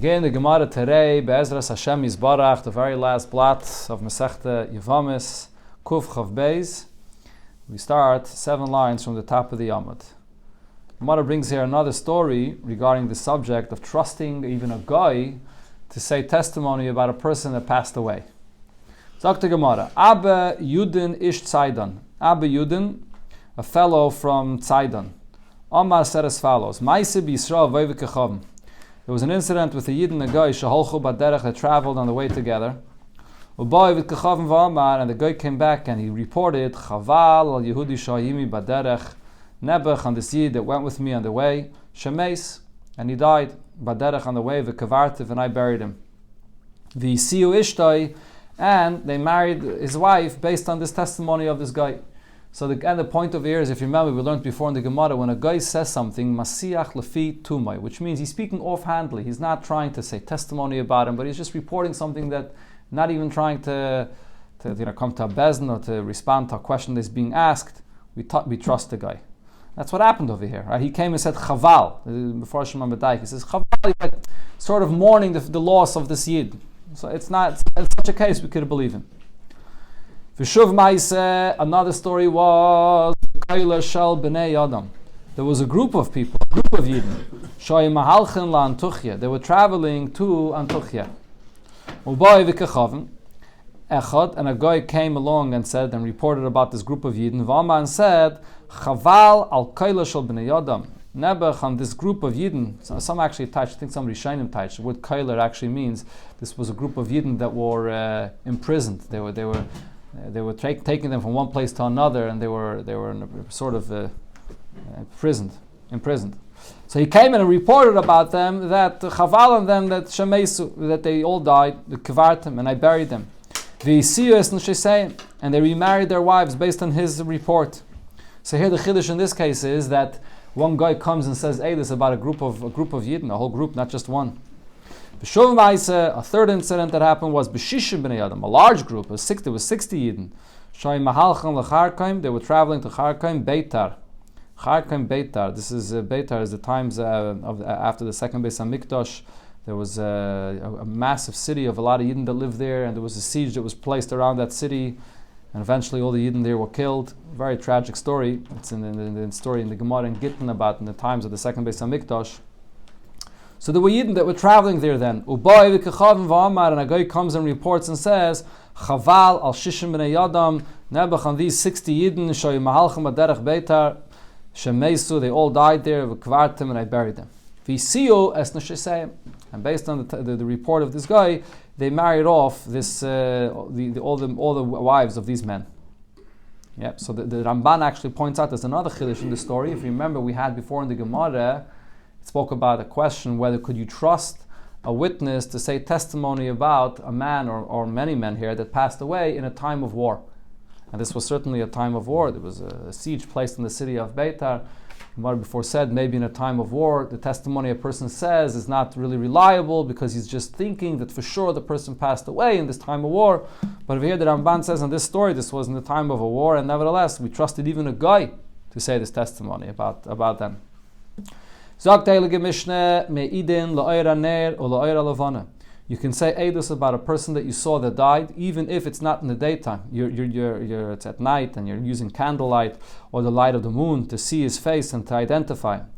Again, the Gemara today, Be'ezras Hashem Yisbarach, the very last blot of Masechta Yevamos, Kuf Chav Beis. We start 7 lines from the top of the Amud. Gemara brings here another story regarding the subject of trusting even a guy to say testimony about a person that passed away. Dr. Gemara, Abba Yudin Ish Tzaidan. Abba Yudin, a fellow from Tzaidan. Omar said as follows, Maise B'Yisrael V'Yvikechavim. There was an incident with a Yid and a guy, Shaholchu Baderech, that traveled on the way together. And the guy came back and he reported, Chaval al Yehudi Shayimi Baderech, Nebuch on this Yid that went with me on the way, Shemeis, and he died, Baderech on the way, V'Kavartiv, and I buried him. V'Yisiu Ishtai, and they married his wife based on this testimony of this guy. So the point of here is, if you remember, we learned before in the Gemara, when a guy says something, Masiach Lefi Tumai, which means he's speaking offhandedly. He's not trying to say testimony about him, but he's just reporting something that, not even trying to come to a bezin or to respond to a question that's being asked. We trust the guy. That's what happened over here. Right? He came and said Chaval before Shema B'Daik. He says Chaval, like sort of mourning the loss of this Yid. So it's not in such a case we could believe him. V'shuv Maise, another story was Kaila Shel B'nei Adam. There was a group of people, a group of Yidden. Shoy Mahalchen La Antuchya. They were traveling to Antuchya. Ubay V'kechavim. Echad, and a guy came along and said and reported about this group of Yidden. V'aman said, Chaval al Kaila Shel B'nei Adam. Nebuch on this group of Yidden. Some actually touched. I think some Rishonim touched. The word Kailer actually means this was a group of Yidden that were imprisoned. They were taking them from one place to another, and they were sort of imprisoned. So he came in and reported about them that Chaval on them that Shemeisu, that they all died, the Kavartim, and I buried them. And they remarried their wives based on his report. So here the chiddush in this case is that one guy comes and says, "Hey, this is about a group of Yidden, a whole group, not just one." A third incident that happened was B'shishim B'nei Adam, a large group. There was 60 Yidden. They were traveling to Charkaim Beitar. Charkaim Beitar. This is Beitar is the times after the second Beis Hamikdash. There was a massive city of a lot of Yidden that lived there, and there was a siege that was placed around that city, and eventually all the Yidden there were killed. Very tragic story. It's in the story in the Gemara in Gittin about in the times of the second Beis Hamikdash. So there were Yidden that were traveling there then. Ubay v'kechavim v'amar, and a guy comes and reports and says, Chaval al shishim b'nei Adam, Nebuch on these 60 Yidden, shoy mahalchem aderech beitar, shemeisu, they all died there, v'kvartim, and I buried them. V'isiu es neshesayim, and based on the report of this guy, they married off this all the wives of these men. Yep. So the Ramban actually points out there's another chiddush in the story. If you remember, we had before in the Gemara, spoke about a question whether could you trust a witness to say testimony about a man or many men here that passed away in a time of war. And this was certainly a time of war. There was a siege placed in the city of Beitar. Gemara before said maybe in a time of war the testimony a person says is not really reliable because he's just thinking that for sure the person passed away in this time of war. But over here the Ramban says in this story this was in the time of a war, and nevertheless we trusted even a guy to say this testimony about them. You can say edus about a person that you saw that died, even if it's not in the daytime. It's at night and you're using candlelight or the light of the moon to see his face and to identify him.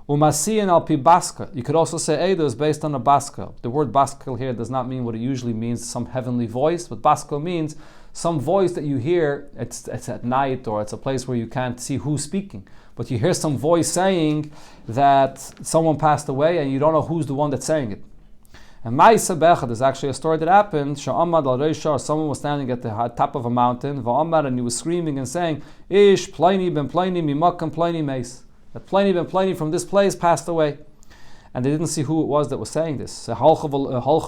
You could also say edus based on a baska. The word baska here does not mean what it usually means, some heavenly voice, but baska means some voice that you hear. It's at night or it's a place where you can't see who's speaking. But you hear some voice saying that someone passed away and you don't know who's the one that's saying it. And Ma'isa Bechad is actually a story that happened. Sha'amad al Reisha, someone was standing at the top of a mountain, Va'amad, and he was screaming and saying, Ish, Pliny ben Pliny, Mimakam Pliny Mace. That Pliny ben Pliny from this place passed away. And they didn't see who it was that was saying this. So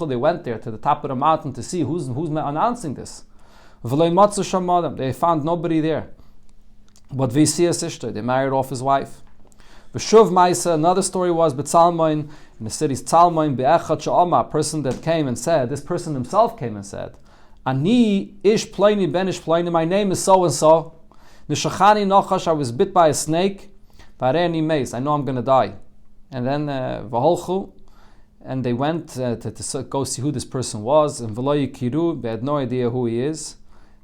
they went there to the top of the mountain to see who's announcing this. They found nobody there. But they married off his wife. V'shuv Maisa, another story was B'Tzalmoin, in the city's Tzalmoin, Be'echad Sha'ama, a person that came and said, this person himself came and said, Ani ish Pliny ben ish Pliny, my name is so and so. Nishachani nochash, I was bit by a snake. Pareni meis, I know I'm going to die. And then V'holchu, and they went to go see who this person was, and v'lo yikiru, they had no idea who he is.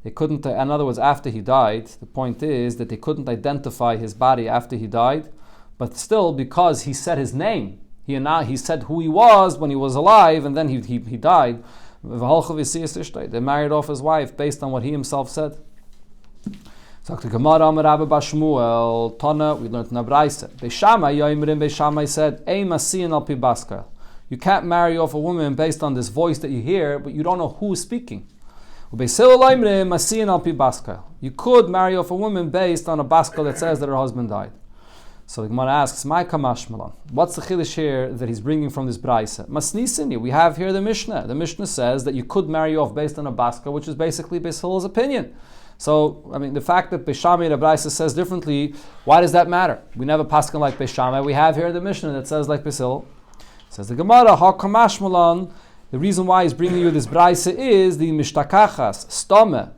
They couldn't, in other words, after he died, the point is that they couldn't identify his body after he died, but still, because he said his name, he said who he was when he was alive, and then he died. They married off his wife based on what he himself said. So the Gemara Amar Rabba Bashmuel Tana, we learned in Abraisa. Beishamai Yoimrim Beishamai said, "Ei masiin al pi baskal." You can't marry off a woman based on this voice that you hear, but you don't know who is speaking. Beisil Yoimrim masiin al pi baskal. You could marry off a woman based on a baskal that says that her husband died. So the Gemara asks, "My kamashmalan, what's the chiddush here that he's bringing from this brayse?" Masnisini, we have here the Mishnah. The Mishnah says that you could marry off based on a baskal, which is basically Beisil's opinion. So, I mean, the fact that Beishamai the Braisa says differently, why does that matter? We never paskin like Beishamai. We have here the Mishnah that says like Beisil. Says the Gemara, Ha kamashmalan. The reason why he's bringing you this Braisa is the Mishtakachas, Stome,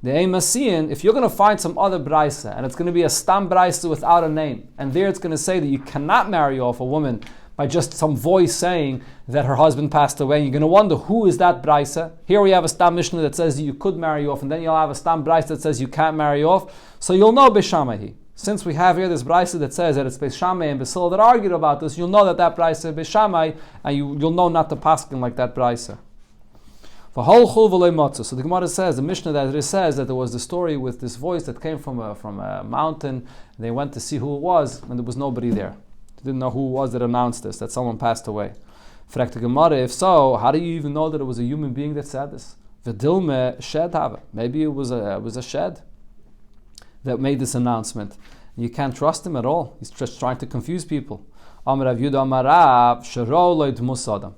the Eimasian. If you're going to find some other Braisa, and it's going to be a Stam Braisa without a name, and there it's going to say that you cannot marry off a woman by just some voice saying that her husband passed away, you're going to wonder who is that Braisa. Here we have a Stam Mishnah that says you could marry off, and then you'll have a Stam Braisa that says you can't marry off. So you'll know Beishamai. Since we have here this Braisa that says that it's Beishamai and Beisil that argued about this, you'll know that Braisa is Beishamai, and you'll know not to paskin like that Braisa. So the Gemara says, the Mishnah that it says that there was the story with this voice that came from a mountain. They went to see who it was, and there was nobody there. They didn't know who it was that announced this, that someone passed away. Fragt the Gemara, if so, how do you even know that it was a human being that said this? V'dilme shed have. Maybe it was a shed that made this announcement. You can't trust him at all. He's just trying to confuse people. Amar Rav Yudah Amar Rav shero lo yidmus adam.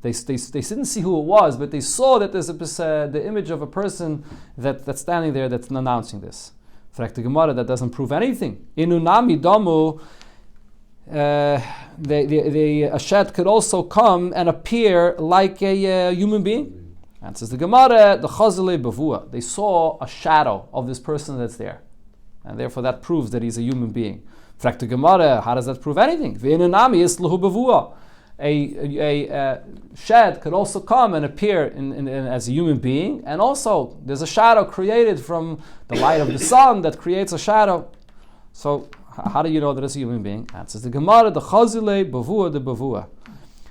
They didn't see who it was, but they saw that there's the image of a person that's standing there that's announcing this. Fragt the Gemara, that doesn't prove anything. Inunami damu. A shed could also come and appear like a human being. And says the Gemara, the Chazale Bavua, they saw a shadow of this person that's there, and therefore that proves that he's a human being. Fragt the Gemara, how does that prove anything? V'inanami islahu bavua. A shed could also come and appear as a human being, and also there's a shadow created from the light of the sun that creates a shadow. So how do you know that it's a human being? Answers the Gemara, the Chazile Bavua de Bavua,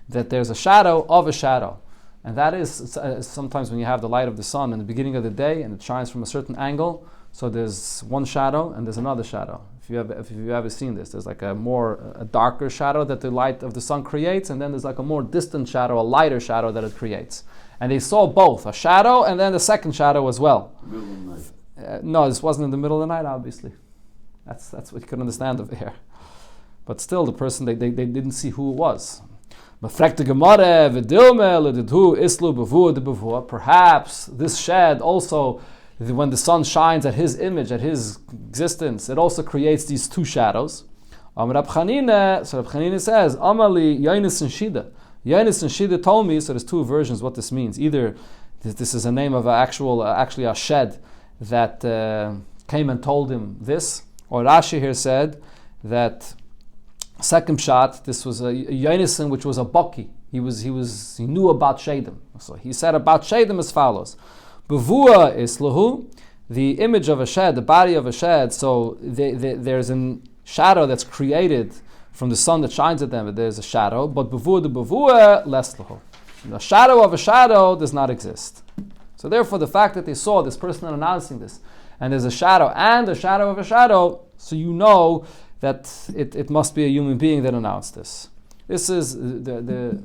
that there's a shadow of a shadow. And that is sometimes when you have the light of the sun in the beginning of the day and it shines from a certain angle, so there's one shadow and there's another shadow. If you've ever seen this, there's like a darker shadow that the light of the sun creates, and then there's like a more distant shadow, a lighter shadow that it creates. And they saw both, a shadow and then the second shadow as well. Middle of the night. No, this wasn't in the middle of the night, obviously. That's what you could understand over here. But still, the person, they didn't see who it was. Perhaps this shed also, when the sun shines at his image, at his existence, it also creates these two shadows. So Rab Chanina says, Amali Yonis and Shida. Yonis and Shida told me, so there's two versions what this means. Either this is a name of actually a shed that came and told him this, or Rashi here said that second shot, this was a Yonason, which was a Baki. He knew about Shadim. So he said about Shadim as follows. Bevua is lahu, the image of a shed, the body of a shed. So there's a shadow that's created from the sun that shines at them, but there's a shadow. But bevua de bevua, less lahu. The shadow of a shadow does not exist. So therefore, the fact that they saw this person announcing this, and there's a shadow and a shadow of a shadow, so you know that it must be a human being that announced this. This is the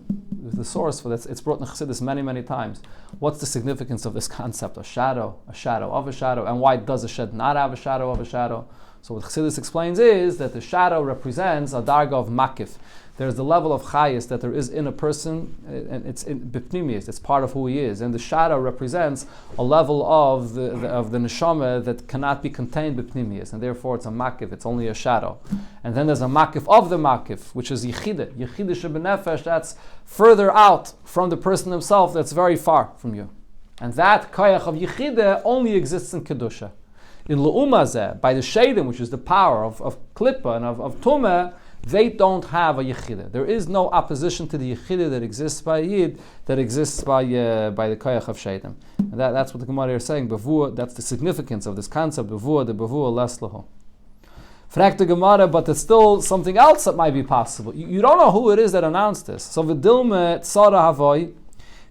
source for this. It's brought in Chassidus many times. What's the significance of this concept? A shadow of a shadow, and why does a shed not have a shadow of a shadow? So what Chassidus explains is that the shadow represents a darga of makif. There's the level of chayis that there is in a person, and it's in bipnimius. It's part of who he is, and the shadow represents a level of the neshama that cannot be contained bipnimius, and therefore it's a makif. It's only a shadow. And then there's a makif of the makif, which is yichide shebenefesh. That's further out from the person himself. That's very far from you, and that koyach of yichide only exists in kedusha. In le'umazeh, by the shadim, which is the power of klippa and of tumah, they don't have a Yechida. There is no opposition to the Yechida that exists by Yid, that exists by the Koyach of Shaitim. And that's what the Gemara is saying. Bavua, that's the significance of this concept. Bavua, the Bavua les lahu. Frag the Gemara, but there's still something else that might be possible. You don't know who it is that announced this. So V'dilme tzara havoi,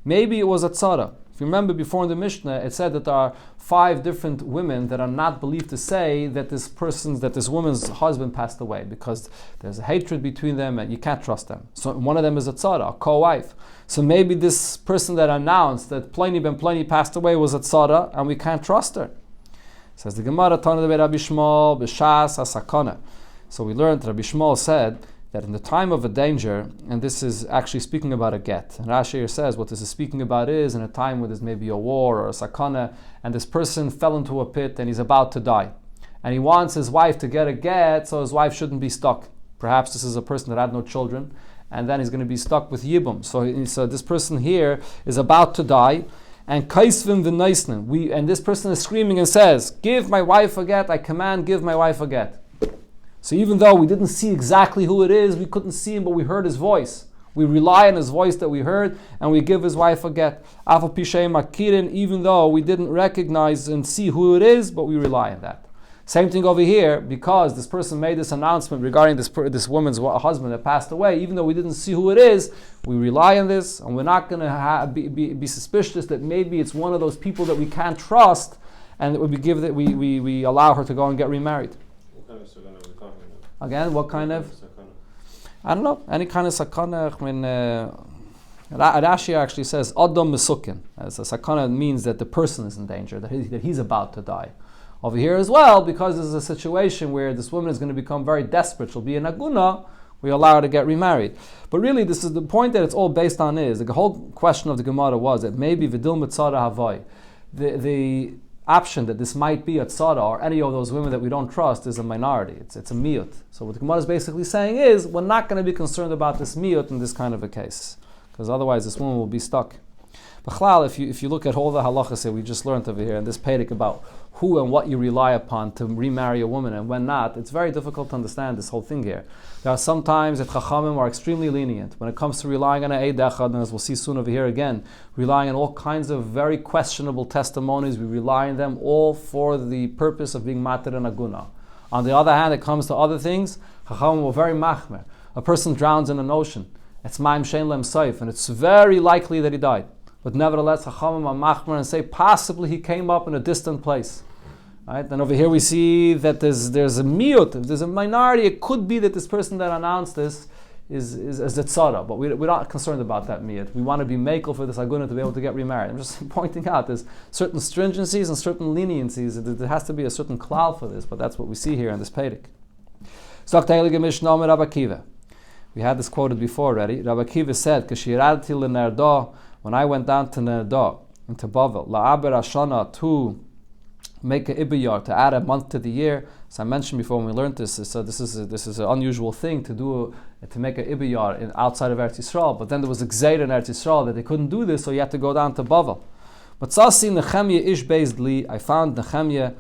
maybe it was a tzara. If you remember before in the Mishnah, it said that there are 5 different women that are not believed to say that this woman's husband passed away, because there's a hatred between them and you can't trust them. So one of them is a tzara, a co-wife. So maybe this person that announced that Pliny ben Pliny passed away was a tzara, and we can't trust her. Says the Gemara, Tana de Rabbi Shmuel, b'shas hasakana. So we learned Rabbi Shmuel said that in the time of a danger, and this is actually speaking about a get, and Rashi here says what this is speaking about is in a time where there's maybe a war or a sakana, and this person fell into a pit and he's about to die. And he wants his wife to get a get so his wife shouldn't be stuck. Perhaps this is a person that had no children, and then he's going to be stuck with Yibum. So this person here is about to die, and kaisvim v'naisnin, and this person is screaming and says, give my wife a get, I command, give my wife a get. So even though we didn't see exactly who it is, we couldn't see him, but we heard his voice. We rely on his voice that we heard, and we give his wife a get. Even though we didn't recognize and see who it is, but we rely on that. Same thing over here, because this person made this announcement regarding this woman's husband that passed away. Even though we didn't see who it is, we rely on this, and we're not going to be suspicious that maybe it's one of those people that we can't trust, and that we allow her to go and get remarried. Again, what kind of? I don't know. Any kind of sakana. When Rashi actually says Adam Mesukin. As a sakana means that the person is in danger, that he's about to die. Over here as well, because this is a situation where this woman is going to become very desperate. She'll be in aguna. We allow her to get remarried. But really, this is the point that it's all based on is the whole question of the Gemara was that maybe Vidil Mitzara Havai, the option that this might be a tzara or any of those women that we don't trust is a minority. It's a miyut. So what the Gemara is basically saying is we're not going to be concerned about this miyut in this kind of a case, because otherwise this woman will be stuck. But if you look at all the halachas that we just learned over here and this pedic about who and what you rely upon to remarry a woman and when not, it's very difficult to understand this whole thing here. There are some times that chachamim are extremely lenient when it comes to relying on an eid echad, and as we'll see soon over here again, relying on all kinds of very questionable testimonies. We rely on them all for the purpose of being matir and aguna. On the other hand, it comes to other things, chachamim were very machmer. A person drowns in an ocean. It's ma'im shein lem saif, and it's very likely that he died. But nevertheless, Chachamim are machmer and say possibly he came up in a distant place. Right? And over here we see that there's a miyut, if there's a minority, it could be that this person that announced this is a tzara, but we're not concerned about that miyut. We want to be makel for this aguna to be able to get remarried. I'm just pointing out there's certain stringencies and certain leniencies. There has to be a certain klal for this, but that's what we see here in this pedic. We had this quoted before already. Rabbi Akiva said, "K'shirati l'nerdo." When I went down to Nerdo, into Bavel, la'aber ashana, to make an ibiyar, to add a month to the year. As I mentioned before when we learned this, so this is an unusual thing to make an ibiyar outside of Eretz Yisrael. But then there was a gzeir in Eretz Yisrael that they couldn't do this, so you had to go down to Bavel. But Sasi Nechemya ish Beis Li, I found Nechemya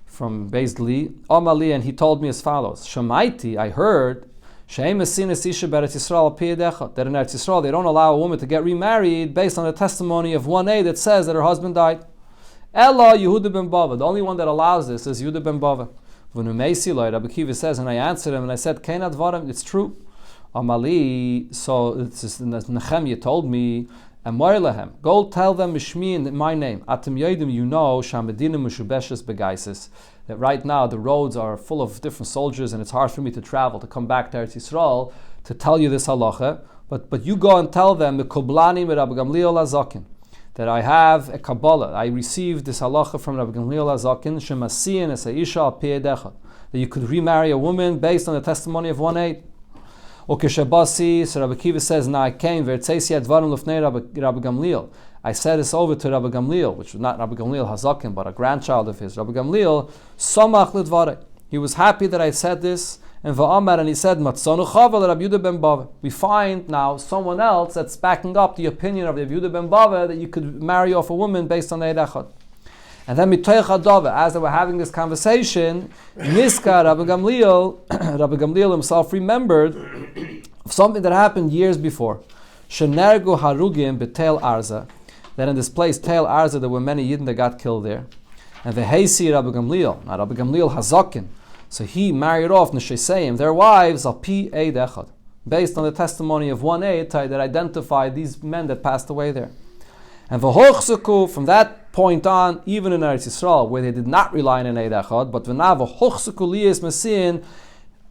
from Beis Li, Omali, and he told me as follows: Shemaiti, I heard, that in Eretz Yisrael they don't allow a woman to get remarried based on the testimony of one aid that says that her husband died. Ella Yehuda ben Bava. The only one that allows this is Yehuda ben Bava. Rabbi Akiva says, and I answered him and I said, Keinat Varim, it's true. Amali, so Nechemya told me, Amar lehem, go tell them Mishmi in my name. Atem Yodim, you know, Shamedina Mushubeshes Begaisis, that right now the roads are full of different soldiers and it's hard for me to travel, to come back to Eretz Yisrael to tell you this halacha. But you go and tell them, Mekublani Rabbi Gamliel Azakin, that I have a Kabbalah. I received this halacha from Rabbi Gamliel Azakin, Shemasiyan es ha'isha al pi edechad, that you could remarry a woman based on the testimony of one aid. Okay, Shabasi, so Rabbi Akiva says, now I came, I said this over to Rabbi Gamliel, which was not Rabbi Gamliel Hazakin, but a grandchild of his. Rabbi Gamliel, Samach lidvarei. He was happy that I said this, and Va'amar, and he said, Matzonu chaval Rabbi Yehuda ben Bava. We find now someone else that's backing up the opinion of Rabbi Yehuda ben Bava that you could marry off a woman based on Eid Echad. And then mitoich hadava, as they were having this conversation, Niska Rabbi Gamliel himself remembered something that happened years before. Shenergu harugim betel arza, that in this place, Tel Arza, there were many Yidden that got killed there. And the Heisi Rabbi Gamliel, now Rabbi Gamliel Hazakin, so he married off Nesheseim, their wives, al pi eid echad, based on the testimony of one Eitai that identified these men that passed away there. And v'hochzuku, from that point on, even in Eretz Yisrael, where they did not rely on an Eid Echad, but v'na v'hochzuku liyas masin,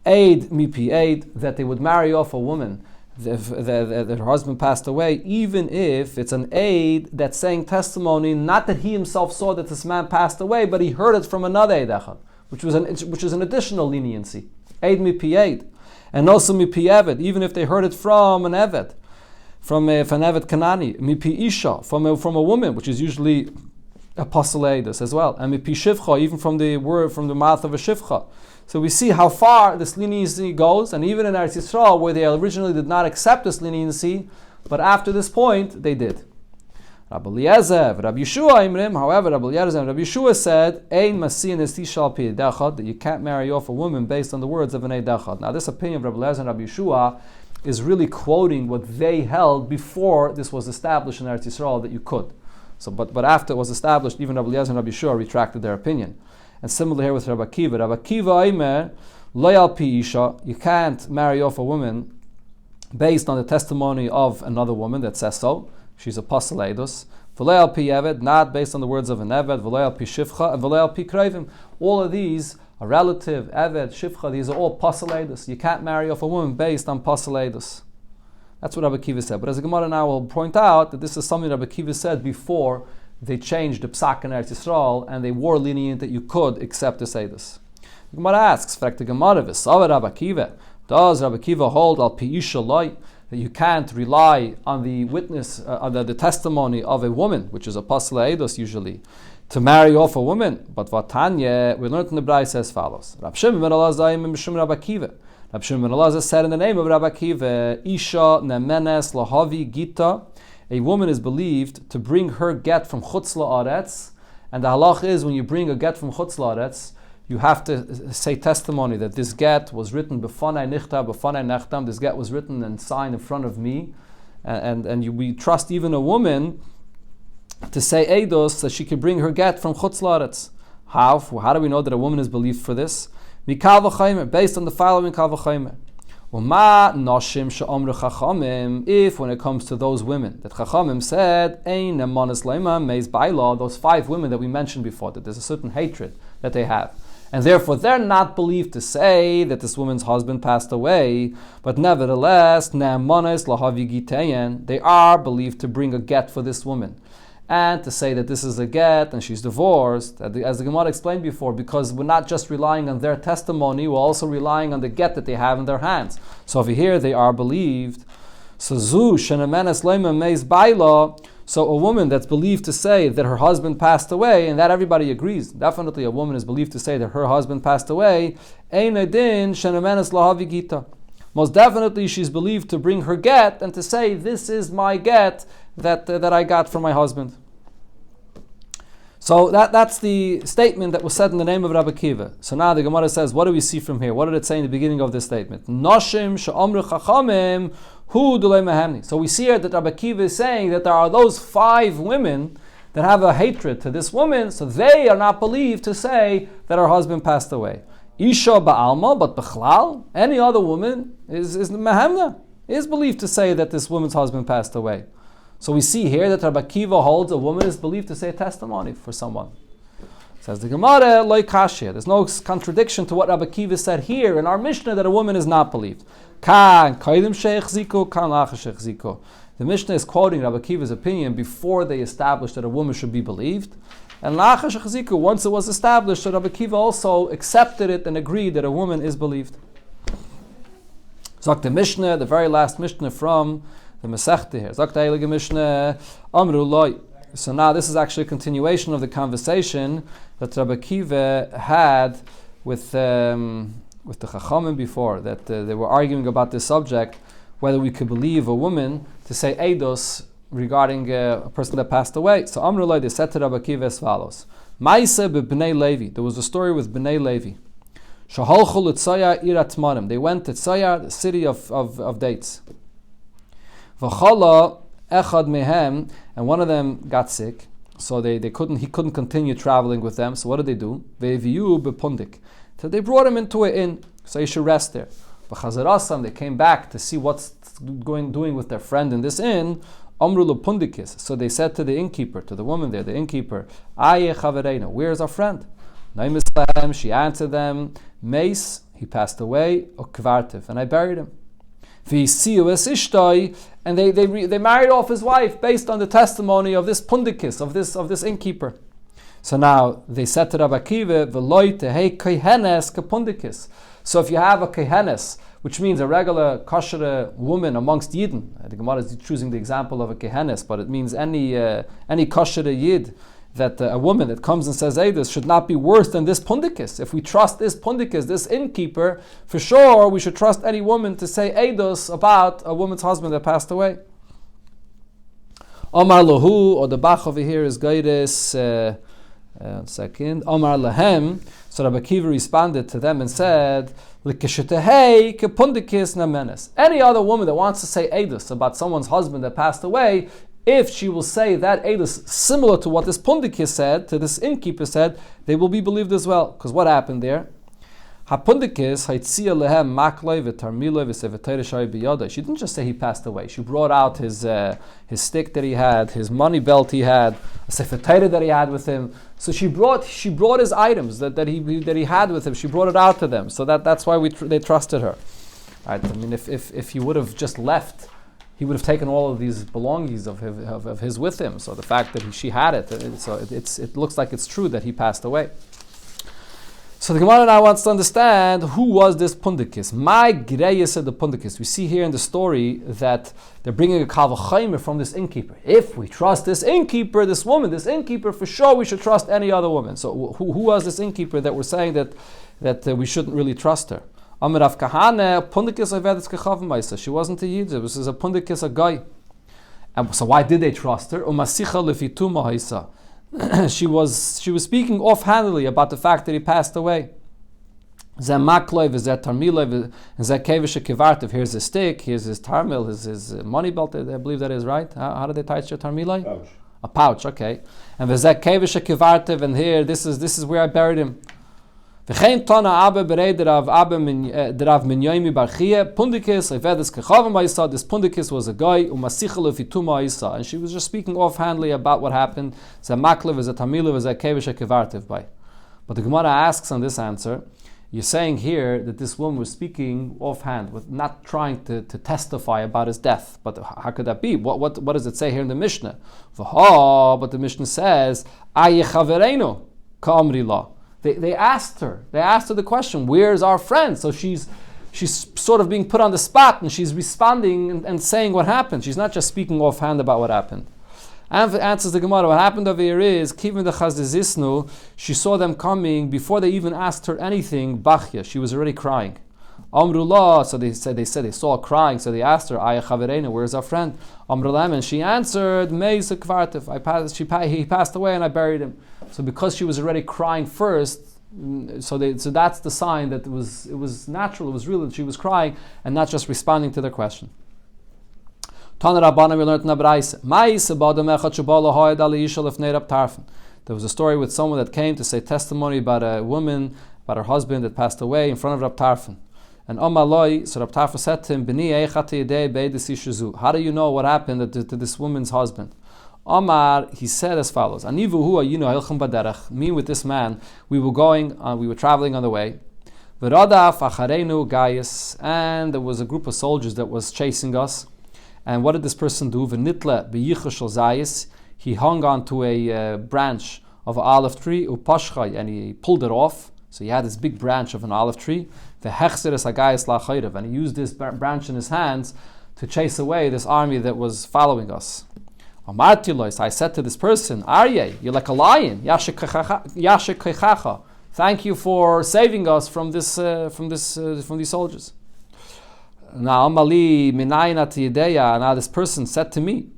Eid mipi Eid, that they would marry off a woman that her husband passed away, even if it's an Eid that's saying testimony, not that he himself saw that this man passed away, but he heard it from another Eid Echad, which is an additional leniency. Eid mipi Eid. And also mipi Eved, even if they heard it from an Eved, from an Evet Kanani, mipi Isha, from a woman, which is usually a Pasaleidus as well, and mipi Shivcha, even from the word, from the mouth of a Shivcha. So we see how far this leniency goes, and even in Eretz Yisrael, where they originally did not accept this leniency, but after this point, they did. Rabbi Eliezer, Rabbi Yeshua Imrim, however, Rabbi Eliezer and Rabbi Yeshua said, Ein masin estishal pi dechad, that you can't marry off a woman based on the words of an Eid Echad. Now this opinion of Rabbi Eliezer and Rabbi Yeshua is really quoting what they held before this was established in Eretz Yisrael that you could. So, but after it was established, even Rabbi Eliezer and Rabbi Yeshua retracted their opinion. And similar here with Rabbi Akiva. Rabbi Akiva Aimer, loyal pi isha, you can't marry off a woman based on the testimony of another woman that says so. She's a pasaleidus. V'loyal pi eved, not based on the words of an eved. V'loyal pi shivcha, and v'loyal pi krevim. All of these, a relative, eved, shivcha, these are all pasaleidus. You can't marry off a woman based on pasaleidus. That's what Rabbi Akiva said. But as the Gemara now will point out, that this is something Rabbi Akiva said before they changed the psak in Eretz Yisrael, and they were lenient that you could accept to say this. The Gemara asks, "Fragt the Gemara, v'sava Rabbi Akiva, does Rabbi Akiva hold al pi isha loy, that you can't rely on the witness, on the testimony of a woman, which is a pasla eidos usually, to marry off a woman? But Vatanya, we learned in the Braisa as follows: Rab Shimon ben Elazar mishum Rabbi Akiva. Rab Shimon ben Elazar said in the name of Rabbi Akiva, Isha nemenes lahavi gita. A woman is believed to bring her get from chutz la'aretz, and the halach is when you bring a get from chutz la'aretz, you have to say testimony that this get was written b'fanai nichta, b'fanai nechtam. This get was written and signed in front of me, and we trust even a woman to say eidos that she can bring her get from chutz la'aretz. How do we know that a woman is believed for this? Mikal v'chaymer, based on the following kal v'chaymer. If when it comes to those women that Chachamim said, Ein emanis leima meis baila, those 5 women that we mentioned before, that there's a certain hatred that they have, and therefore they're not believed to say that this woman's husband passed away, but nevertheless, ne'emanis lahavi giteyen, they are believed to bring a get for this woman, and to say that this is a get and she's divorced, as the Gemara explained before, because we're not just relying on their testimony, we're also relying on the get that they have in their hands. So over here they are believed. So zu shenemenes leima meis baila. So a woman that's believed to say that her husband passed away, and that everybody agrees, definitely a woman is believed to say that her husband passed away, ein edin shenemenes lahavi gita. Most definitely she's believed to bring her get and to say, this is my get that I got from my husband. So that's the statement that was said in the name of Rabbi Akiva. So now the Gemara says, what do we see from here? What did it say in the beginning of this statement? Noshim she'omru chachamim hu dulei mehemni. So we see here that Rabbi Akiva is saying that there are those 5 women that have a hatred to this woman, so they are not believed to say that her husband passed away. Isha ba'alma, but b'chlal, any other woman is mehemna, is believed to say that this woman's husband passed away. So we see here that Rabbi Akiva holds a woman is believed to say a testimony for someone. Says the Gemara, loy kashya. There's no contradiction to what Rabbi Akiva said here in our Mishnah that a woman is not believed. Kan kaidim sheikh ziku, kan lacha sheikh ziku. The Mishnah is quoting Rabbi Akiva's opinion before they established that a woman should be believed. And lacha sheikh ziku, once it was established, so Rabbi Akiva also accepted it and agreed that a woman is believed. Zok the Mishnah, the very last Mishnah from the Masechta here. Zok the Heilige Mishnah, Amru loy. So now this is actually a continuation of the conversation that Rabbi Akiva had with the Chachamim before, that they were arguing about this subject, whether we could believe a woman to say eidos regarding a person that passed away. So Amru loy, they said to Rabbi Akiva as follows: Maisa b'bnei Levi. There was a story with Bnei Levi. Shaholchu l'tzaya irat manim. They went to Tzaya, the city of dates. V'chala echad mehem, and one of them got sick, so he couldn't continue traveling with them. So what did they do? Ve'viyu b'pundik. So they brought him into an inn, so he should rest there. V'chazarasam, they came back to see what's doing with their friend in this inn. Amru l'pundikis. So they said to the innkeeper, to the woman there, the innkeeper, Aye chavereina, where's our friend? She answered them, Meis, he passed away, ukvartiv, and I buried him. And they married off his wife based on the testimony of this pundikis, of this innkeeper. So now they said to Rabbi Akiva, Veloite hey kohenes kapundikis. So if you have a kohenes, which means a regular kosher woman amongst Yidden, the Gemara is choosing the example of a kohenes, but it means any kosher Yid, that a woman that comes and says Eidos should not be worse than this pundikis. If we trust this pundikis, this innkeeper, for sure we should trust any woman to say Eidos about a woman's husband that passed away. Omar Lahu, or the Bach over here is Gaides, one second. Omar Lahem. So Rabbi Akiva responded to them and said, Likeshetehei kepundikis namenes. Any other woman that wants to say Eidos about someone's husband that passed away, if she will say that Eidos similar to what this pundikis said, to this innkeeper said, they will be believed as well. Because what happened there? Hapundikis haitzia lehem maklei v'tarmilei v'sevetayre biyada. She didn't just say he passed away. She brought out his stick that he had, his money belt he had, a sevetayre that he had with him. So she brought his items that he had with him. She brought it out to them. So that's why they trusted her. Right? I mean, if he would have just left, he would have taken all of these belongings of his with him. So the fact that she had it, it looks like it's true that he passed away. So the Gemara now wants to understand who was this pundikis. My Gireya said the pundikis. We see here in the story that they're bringing a kal v'chaymer from this innkeeper. If we trust this innkeeper, this woman, this innkeeper, for sure we should trust any other woman. So who was this innkeeper that we're saying that we shouldn't really trust her? Amar Rav Kahane, pundikis avedes kechavim. She wasn't a yid. This is a pundikis, a guy. And so why did they trust her? Umasicha lefituma haisa. She was speaking offhandedly about the fact that he passed away. Here's his stick, here's his tarmil, his money belt, I believe that is right. How do they tie your tarmilai? Pouch. A pouch, okay. And and here, this is where I buried him. This pundikis was a guy, and she was just speaking offhandedly about what happened. But the Gemara asks on this answer, you're saying here that this woman was speaking offhand, with not trying to testify about his death. But how could that be? What does it say here in the Mishnah? But the Mishnah says, They asked her the question, where's our friend? So she's sort of being put on the spot, and she's responding and saying what happened. She's not just speaking offhand about what happened. And answers the Gemara, what happened over here is, Kivin de Chazdizisnu, she saw them coming before they even asked her anything, Bachya, she was already crying. Amrullah, so they said they saw her crying, so they asked her, Aya Chavereina, where's our friend? Amrulam, and she answered, Meisa Kvartiv, he passed away and I buried him. So because she was already crying first, so that's the sign that it was natural, it was real that she was crying and not just responding to the question. Tana Rabbana, we learned in Abraisa. There was a story with someone that came to say testimony about a woman, about her husband that passed away in front of Rab Tarfon. And Omaloi, so Rab Tarfon said to him, how do you know what happened to this woman's husband? Omar, he said as follows: me with this man, we were traveling on the way. And there was a group of soldiers that was chasing us. And what did this person do? He hung onto a branch of an olive tree, and he pulled it off. So he had this big branch of an olive tree. And he used this branch in his hands to chase away this army that was following us. I said to this person, Aryeh, you're like a lion. Thank you for saving us from these soldiers. Now this person said to me,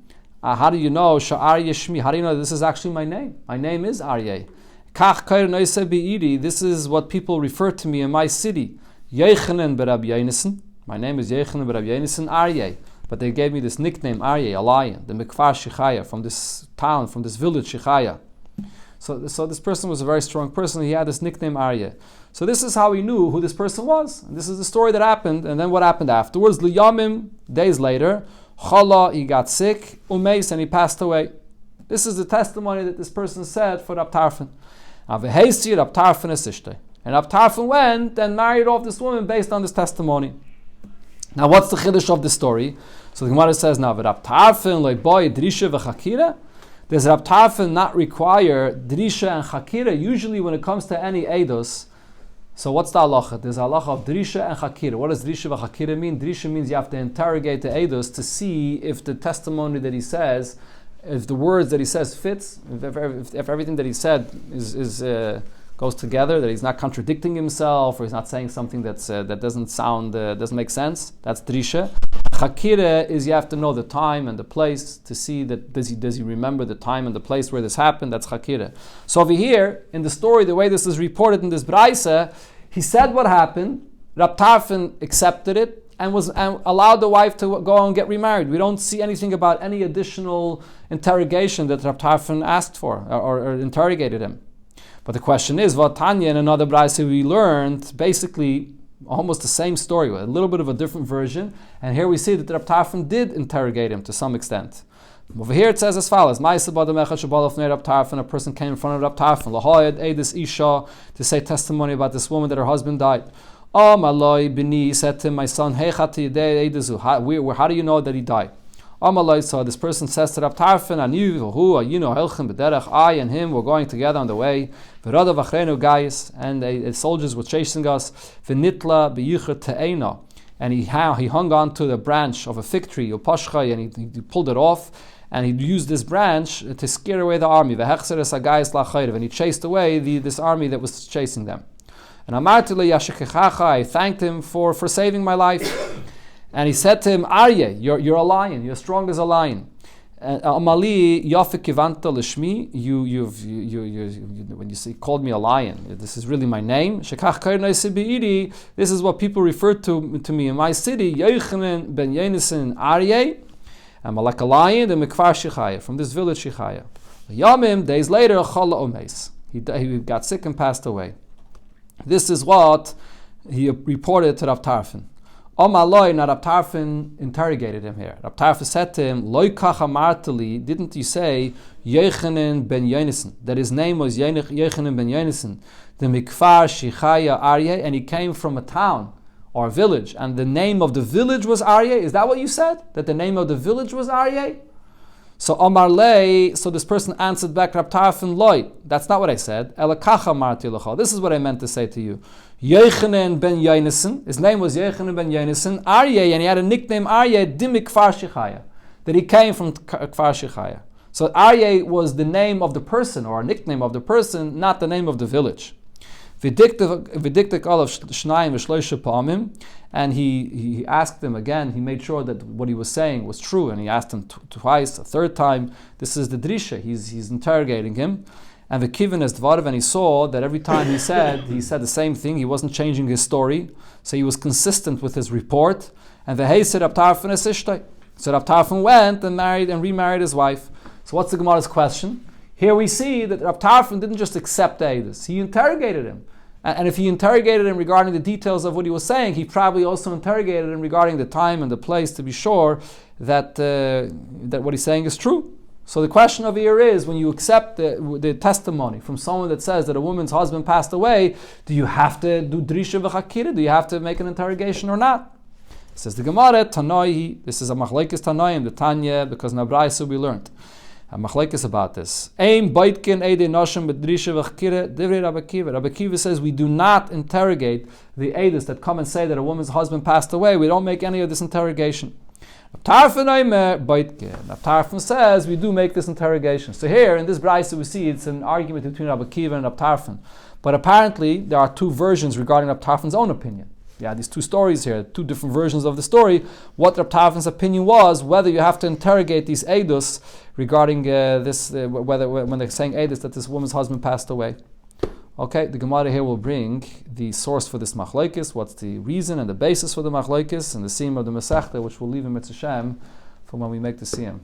how do you know Sha'aryeh Shmi? How do you know this is actually my name? My name is Aryeh. Kach kair noise be'iri. This is what people refer to me in my city. Yechanan berab Yonason. My name is Yechanan berab Yonason Aryeh. But they gave me this nickname, Aryeh, a lion, the Mikvar Shechaya, from this town, from this village, Shechaya. So this person was a very strong person. He had this nickname, Aryeh. So this is how he knew who this person was. And this is the story that happened. And then what happened afterwards? Liyamim, days later, Chala, he got sick, Umeis, and he passed away. This is the testimony that this person said for Rab Tarfon. And Rab Tarfon went and married off this woman based on this testimony. Now, what's the chiddush of the story? So the Gemara says now, Rab Tarfon loiboy drisha v'chakira. Does Rab Tarfon not require drisha and chakira? Usually, when it comes to any eidos, so what's the halacha? There's a halacha of drisha and chakira. What does drisha v'chakira mean? Drisha means you have to interrogate the eidos to see if the testimony that he says, if the words that he says fits, if everything that he said is goes together, that he's not contradicting himself, or he's not saying something that doesn't make sense. That's drisha. Chakira is you have to know the time and the place to see that does he remember the time and the place where this happened. That's chakira. So over here in the story, the way this is reported in this braisa, he said what happened. Rab Tarfon accepted it and allowed the wife to go and get remarried. We don't see anything about any additional interrogation that Rab Tarfon asked for or interrogated him. But the question is, Vatanya, in another brayse we learned basically almost the same story, a little bit of a different version. And here we see that Rab Tarfon did interrogate him to some extent. Over here it says as follows: a person came in front of Rab Tarfon, Isha, to say testimony about this woman that her husband died. Bini said to him, my son, how do you know that he died? So this person says to Rab Tarfon, I and him were going together on the way, and the soldiers were chasing us, and he hung on to the branch of a fig tree, and he pulled it off, and he used this branch to scare away the army, and he chased away this army that was chasing them. And I thanked him for saving my life. And he said to him, Aryeh, you're a lion, you're strong as a lion. Amali yafik kivanta lishmi, when you say called me a lion, this is really my name. Shekach kairnai sibiiri, this is what people refer to me in my city. Yochanan ben Yonason Aryeh, I'm like a lion, the Mikvar Shechaya, from this village Shechaya. Yamim, days later, Chala Omeis. He got sick and passed away. This is what he reported to Rab Tarfon. Rab Tarfon interrogated him here. Rab Tarfon said to him, Loi kacha marteli, didn't you say Yochanan ben Yonason, that his name was Yochanan ben Yonason, the Mikvar Shechaya Aryeh, and he came from a town or a village, and the name of the village was Aryeh? Is that what you said? That the name of the village was Aryeh? So Omar Lei, so this person answered back, Rab Tarfon, Loi, that's not what I said. Ela kacha marti lecha, this is what I meant to say to you. Yochanan ben Yonason, his name was Yochanan ben Yonason, Aryeh, and he had a nickname Aryeh, Dimik Kfar Shechaya, that he came from Kfar Shechaya. So Aryeh was the name of the person, or a nickname of the person, not the name of the village. V'diktek olav shnayim v'shloisha pa'amim, and he asked him again, he made sure that what he was saying was true, and he asked him twice, a third time. This is the drisha, he's interrogating him. And the kivin is dvarav, and he saw that every time he said the same thing, he wasn't changing his story, so he was consistent with his report. And the hey said Rab Tarfon es ishtay. So Rab Tarfon went and married and remarried his wife. So what's the Gemara's question? Here we see that Rab Tarfon didn't just accept Eidus, he interrogated him. And if he interrogated him regarding the details of what he was saying, he probably also interrogated him regarding the time and the place to be sure that what he's saying is true. So the question over here is, when you accept the testimony from someone that says that a woman's husband passed away, do you have to do drisha v'chakira? Do you have to make an interrogation or not? It says the Gemara, Tanoi, this is a machlekes Tanoim, the Tanya, because in Abraisa we learned a machlekes about this. Ein baitkin eidei noshim b'drisha v'chakira, divrei Rabbi Akiva. Rabbi Akiva says we do not interrogate the eidus that come and say that a woman's husband passed away. We don't make any of this interrogation. Tarfon says we do make this interrogation. So here in this brayse we see it's an argument between Rabbi Akiva and Rab Tarfon. But apparently there are two versions regarding Rab Tarfon's own opinion. Yeah, these two stories here, two different versions of the story. What Rab Tarfon's opinion was, whether you have to interrogate these edus regarding whether when they're saying edus that this woman's husband passed away. Okay, the Gemara here will bring the source for this machlokes, what's the reason and the basis for the machlokes, and the siyum of the Masechta, which we'll leave in Mitzvah Shem for when we make the siyum.